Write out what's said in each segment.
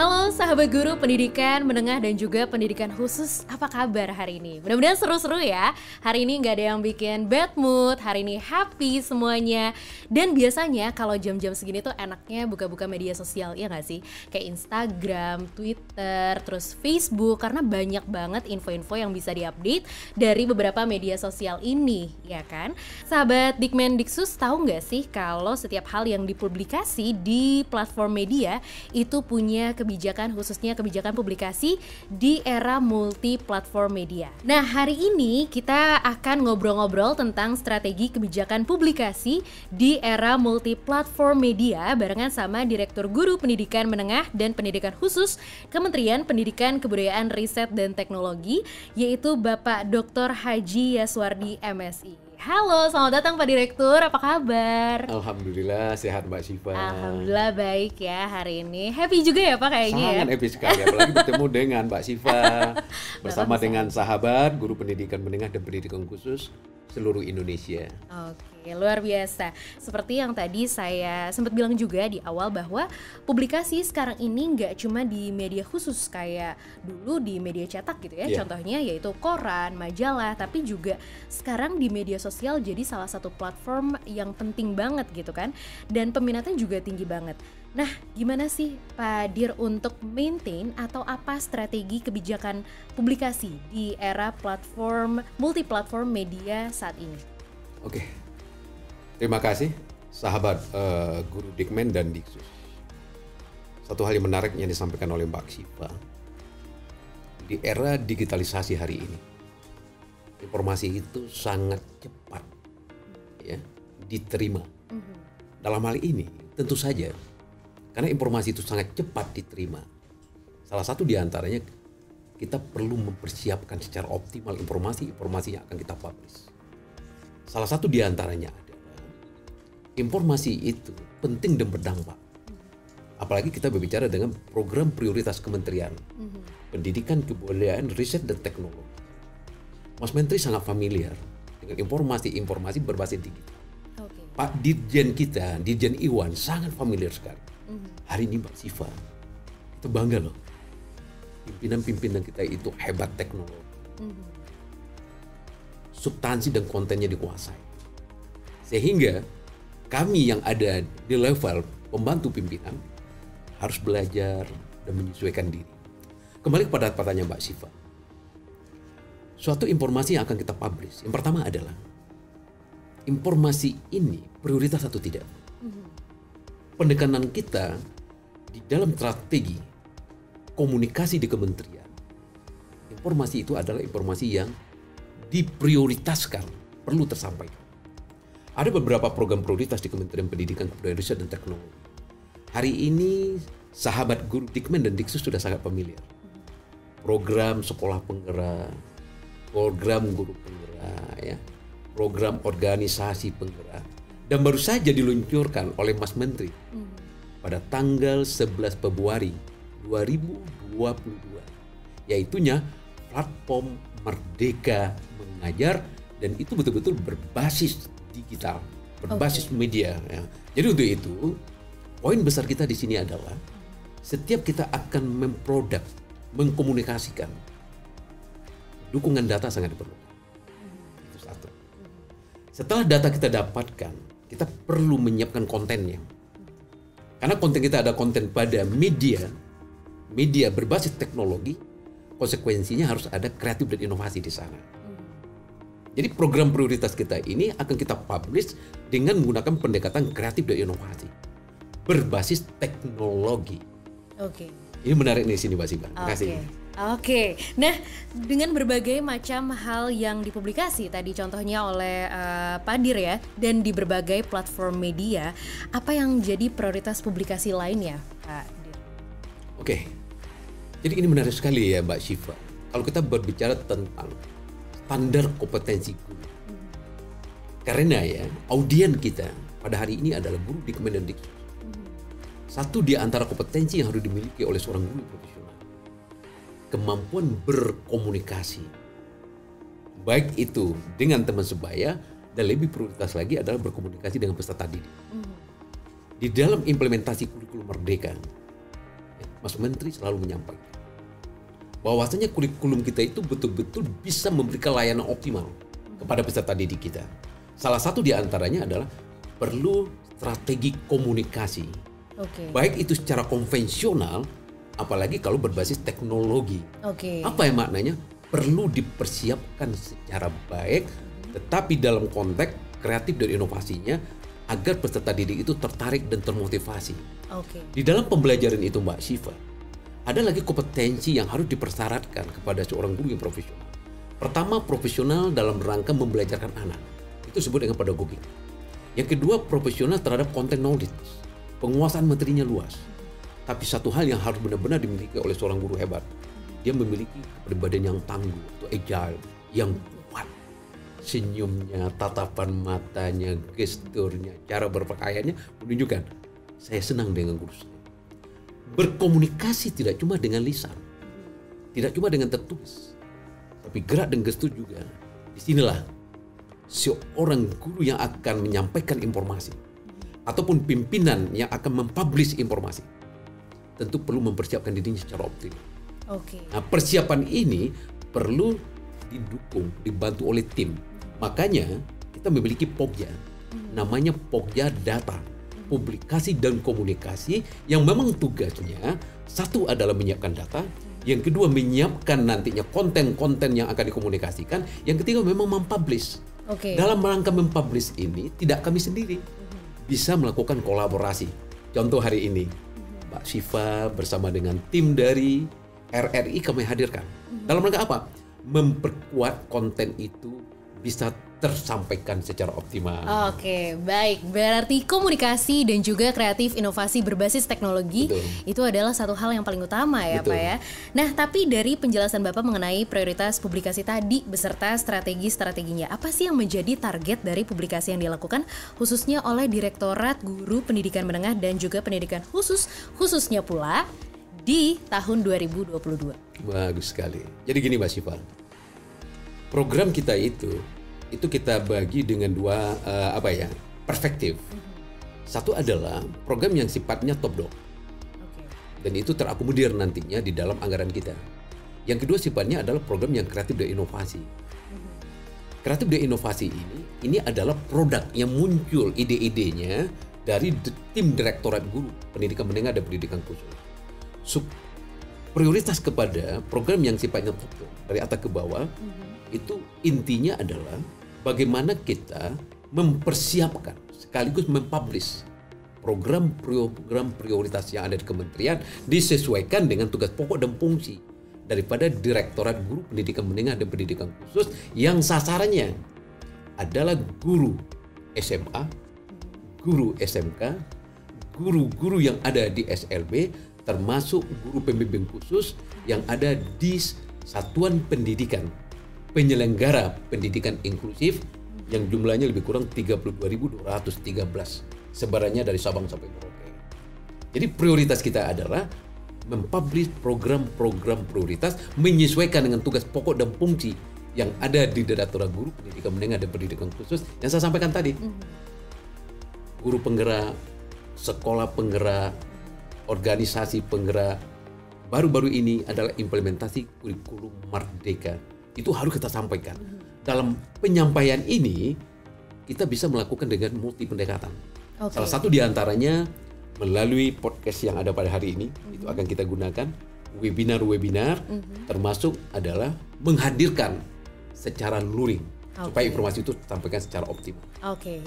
Halo sahabat guru pendidikan menengah dan juga pendidikan khusus, apa kabar hari ini? Mudah-mudahan seru-seru ya. Hari ini nggak ada yang bikin bad mood, hari ini happy semuanya. Dan biasanya kalau jam-jam segini tuh enaknya buka-buka media sosial, ya nggak sih? Kayak Instagram, Twitter, terus Facebook, karena banyak banget info-info yang bisa diupdate dari beberapa media sosial ini, ya kan? Sahabat Dikmendiksus tahu nggak sih kalau setiap hal yang dipublikasi di platform media itu punya kebijakan, khususnya kebijakan publikasi di era multi platform media. Nah, hari ini kita akan ngobrol-ngobrol tentang strategi kebijakan publikasi di era multi platform media barengan sama Direktur Guru Pendidikan Menengah dan Pendidikan Khusus Kementerian Pendidikan Kebudayaan Riset dan Teknologi, yaitu Bapak Dr. Haji Yaswardi MSI. Halo, selamat datang Pak Direktur, apa kabar? Alhamdulillah sehat Mbak Syifa. Alhamdulillah baik ya hari ini. Happy juga ya Pak kayaknya ya? Sangat happy sekali, apalagi bertemu dengan Mbak Syifa bersama dengan sahabat guru pendidikan menengah dan pendidikan khusus seluruh Indonesia. Oke, luar biasa. Seperti yang tadi saya sempat bilang juga di awal bahwa publikasi sekarang ini nggak cuma di media khusus kayak dulu di media cetak gitu ya. Contohnya yaitu koran, majalah, tapi juga sekarang di media sosial jadi salah satu platform yang penting banget gitu kan. Dan peminatnya juga tinggi banget. Nah, gimana sih Pak Dir untuk maintain atau apa strategi kebijakan publikasi di era platform multi-platform media saat ini? Oke, terima kasih sahabat guru Dikmen dan Diksus. Satu hal yang menarik yang disampaikan oleh Mbak Syifa, di era digitalisasi hari ini, informasi itu sangat cepat ya diterima. Dalam hal ini tentu saja karena informasi itu sangat cepat diterima. Salah satu di antaranya kita perlu mempersiapkan secara optimal informasi yang akan kita publish. Salah satu di antaranya adalah informasi itu penting dan berdampak. Apalagi kita berbicara dengan program prioritas Kementerian Pendidikan, Kebudayaan, Riset dan Teknologi. Mas Menteri sangat familiar dengan informasi berbasis digital. Pak Dirjen kita, Dirjen Iwan sangat familiar sekali. Hari ini Mbak Syifa, kita bangga loh. Pimpinan-pimpinan kita itu hebat teknologi. Substansi dan kontennya dikuasai. Sehingga kami yang ada di level pembantu pimpinan harus belajar dan menyesuaikan diri. Kembali kepada pertanyaan Mbak Syifa. Suatu informasi yang akan kita publish, yang pertama adalah informasi ini prioritas atau tidak. Pendekatan kita di dalam strategi komunikasi di kementerian, informasi itu adalah informasi yang diprioritaskan, perlu tersampaikan. Ada beberapa program prioritas di Kementerian Pendidikan, Kebudayaan, Riset dan Teknologi. Hari ini sahabat guru Dikmen dan Diksus sudah sangat familiar. Program sekolah penggerak, program guru penggerak, ya, program organisasi penggerak. Dan baru saja diluncurkan oleh Mas Menteri pada tanggal 11 Februari 2022, yaitunya platform Merdeka Mengajar, dan itu betul-betul berbasis digital, berbasis media. Ya. Jadi untuk itu, poin besar kita di sini adalah setiap kita akan memproduk, mengkomunikasikan, dukungan data sangat diperlukan. Itu satu. Setelah data kita dapatkan, kita perlu menyiapkan kontennya. Karena konten kita ada konten pada media berbasis teknologi, konsekuensinya harus ada kreatif dan inovasi di sana. Jadi program prioritas kita ini akan kita publish dengan menggunakan pendekatan kreatif dan inovasi berbasis teknologi. Oke. Ini menarik nih sini Mbak Syifa. Terima kasih. Oke, nah dengan berbagai macam hal yang dipublikasi tadi contohnya oleh Pak Dir ya, dan di berbagai platform media, apa yang jadi prioritas publikasi lainnya Pak Dir? Oke, jadi ini menarik sekali ya Mbak Syifa. Kalau kita berbicara tentang standar kompetensi guru, karena ya audien kita pada hari ini adalah guru di Kemendikbud. Satu di antara kompetensi yang harus dimiliki oleh seorang guru profesional, kemampuan berkomunikasi, baik itu dengan teman sebaya dan lebih prioritas lagi adalah berkomunikasi dengan peserta didik. Di dalam implementasi kurikulum Merdeka, Mas Menteri selalu menyampaikan bahwasanya kurikulum kita itu betul-betul bisa memberikan layanan optimal kepada peserta didik kita. Salah satu di antaranya adalah perlu strategi komunikasi. Baik itu secara konvensional, apalagi kalau berbasis teknologi. Apa yang maknanya? Perlu dipersiapkan secara baik, tetapi dalam konteks kreatif dan inovasinya, agar peserta didik itu tertarik dan termotivasi. Di dalam pembelajaran itu Mbak Syifa, ada lagi kompetensi yang harus dipersyaratkan kepada seorang guru yang profesional. Pertama, profesional dalam rangka membelajarkan anak. Itu disebut dengan pedagogik. Yang kedua, profesional terhadap content knowledge. Penguasaan materinya luas. Tapi satu hal yang harus benar-benar dimiliki oleh seorang guru hebat. Dia memiliki kepribadian yang tangguh atau agile, yang kuat. Senyumnya, tatapan matanya, gesturnya, cara berpakaiannya menunjukkan saya senang dengan guru saya. Berkomunikasi tidak cuma dengan lisan, tidak cuma dengan tertulis, tapi gerak dan gestur juga. Disinilah seorang guru yang akan menyampaikan informasi ataupun pimpinan yang akan mempublish informasi tentu perlu mempersiapkan dirinya secara optimal. Nah, persiapan ini perlu didukung, dibantu oleh tim. Makanya kita memiliki Pokja, namanya Pokja Data, publikasi dan komunikasi, yang memang tugasnya satu adalah menyiapkan data, yang kedua menyiapkan nantinya konten-konten yang akan dikomunikasikan, yang ketiga memang mempublish. Dalam rangka mempublish ini tidak kami sendiri, bisa melakukan kolaborasi. Contoh hari ini Mbak Syifa bersama dengan tim dari RRI kami hadirkan. Dalam rangka apa? Memperkuat konten itu bisa tersampaikan secara optimal. Baik. Berarti komunikasi dan juga kreatif inovasi berbasis teknologi itu adalah satu hal yang paling utama ya Pak ya. Nah, tapi dari penjelasan Bapak mengenai prioritas publikasi tadi beserta strategi-strateginya, apa sih yang menjadi target dari publikasi yang dilakukan khususnya oleh Direktorat Guru Pendidikan Menengah dan juga Pendidikan khususnya pula di tahun 2022? Bagus sekali. Jadi gini Mbak Syifa, program kita itu kita bagi dengan dua perspektif. Satu adalah program yang sifatnya top down, dan itu terakomodir nantinya di dalam anggaran kita. Yang kedua sifatnya adalah program yang kreatif dan inovasi. Kreatif dan inovasi ini adalah produk yang muncul ide-idenya dari tim Direktorat Guru Pendidikan Menengah dan Pendidikan Khusus. Prioritas kepada program yang sifatnya top down dari atas ke bawah, itu intinya adalah bagaimana kita mempersiapkan sekaligus mempublish program-program prioritas yang ada di kementerian disesuaikan dengan tugas pokok dan fungsi daripada Direktorat Guru Pendidikan Menengah dan Pendidikan Khusus yang sasarannya adalah guru SMA, guru SMK, guru-guru yang ada di SLB, termasuk guru pembimbing khusus yang ada di satuan pendidikan penyelenggara pendidikan inklusif yang jumlahnya lebih kurang 32.213, sebarannya dari Sabang sampai Merauke. Jadi prioritas kita adalah mempublish program-program prioritas menyesuaikan dengan tugas pokok dan fungsi yang ada di Direktorat Guru Pendidikan Menengah dan Pendidikan Khusus yang saya sampaikan tadi. Guru penggerak, sekolah penggerak, organisasi penggerak. Baru-baru ini adalah implementasi kurikulum Merdeka. Itu harus kita sampaikan. Dalam penyampaian ini, kita bisa melakukan dengan multi pendekatan. Salah satu diantaranya melalui podcast yang ada pada hari ini, itu akan kita gunakan webinar-webinar, termasuk adalah menghadirkan secara luring supaya informasi itu disampaikan secara optimal.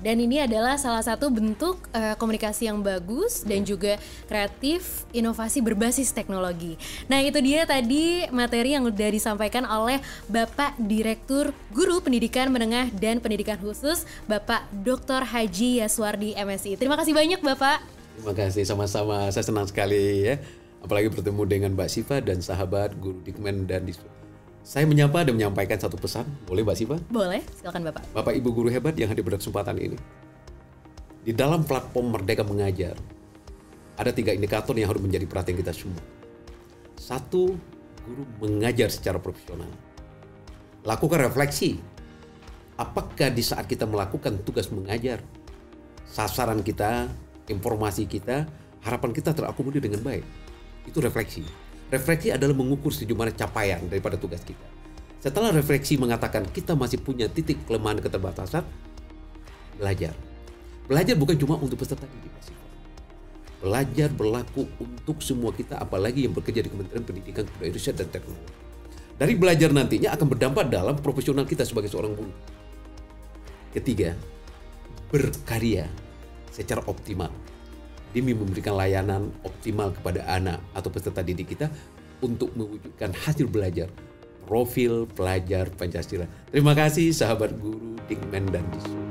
Dan ini adalah salah satu bentuk komunikasi yang bagus dan juga kreatif inovasi berbasis teknologi. Nah, itu dia tadi materi yang sudah disampaikan oleh Bapak Direktur Guru Pendidikan Menengah dan Pendidikan Khusus, Bapak Dr. Haji Yaswardi MSI. Terima kasih banyak Bapak. Terima kasih, sama-sama. Saya senang sekali ya, apalagi bertemu dengan Mbak Syifa dan sahabat Guru Dikmen dan Disub. Saya menyapa dan menyampaikan satu pesan. Boleh Mbak Syifa? Boleh, silakan Bapak. Bapak Ibu guru hebat yang hadir pada kesempatan ini. Di dalam platform Merdeka Mengajar, ada 3 indikator yang harus menjadi perhatian kita semua. 1, guru mengajar secara profesional. Lakukan refleksi. Apakah di saat kita melakukan tugas mengajar, sasaran kita, informasi kita, harapan kita terakomodir dengan baik? Itu refleksi. Refleksi adalah mengukur sejumlah capaian daripada tugas kita. Setelah refleksi mengatakan kita masih punya titik kelemahan keterbatasan, belajar. Belajar bukan cuma untuk peserta didik. Belajar berlaku untuk semua kita, apalagi yang bekerja di Kementerian Pendidikan, Kebudayaan, Riset, dan Teknologi. Dari belajar nantinya akan berdampak dalam profesional kita sebagai seorang guru. Ketiga, berkarya secara optimal demi memberikan layanan optimal kepada anak atau peserta didik kita untuk mewujudkan hasil belajar profil pelajar Pancasila. Terima kasih sahabat guru Dikmen dan Disu.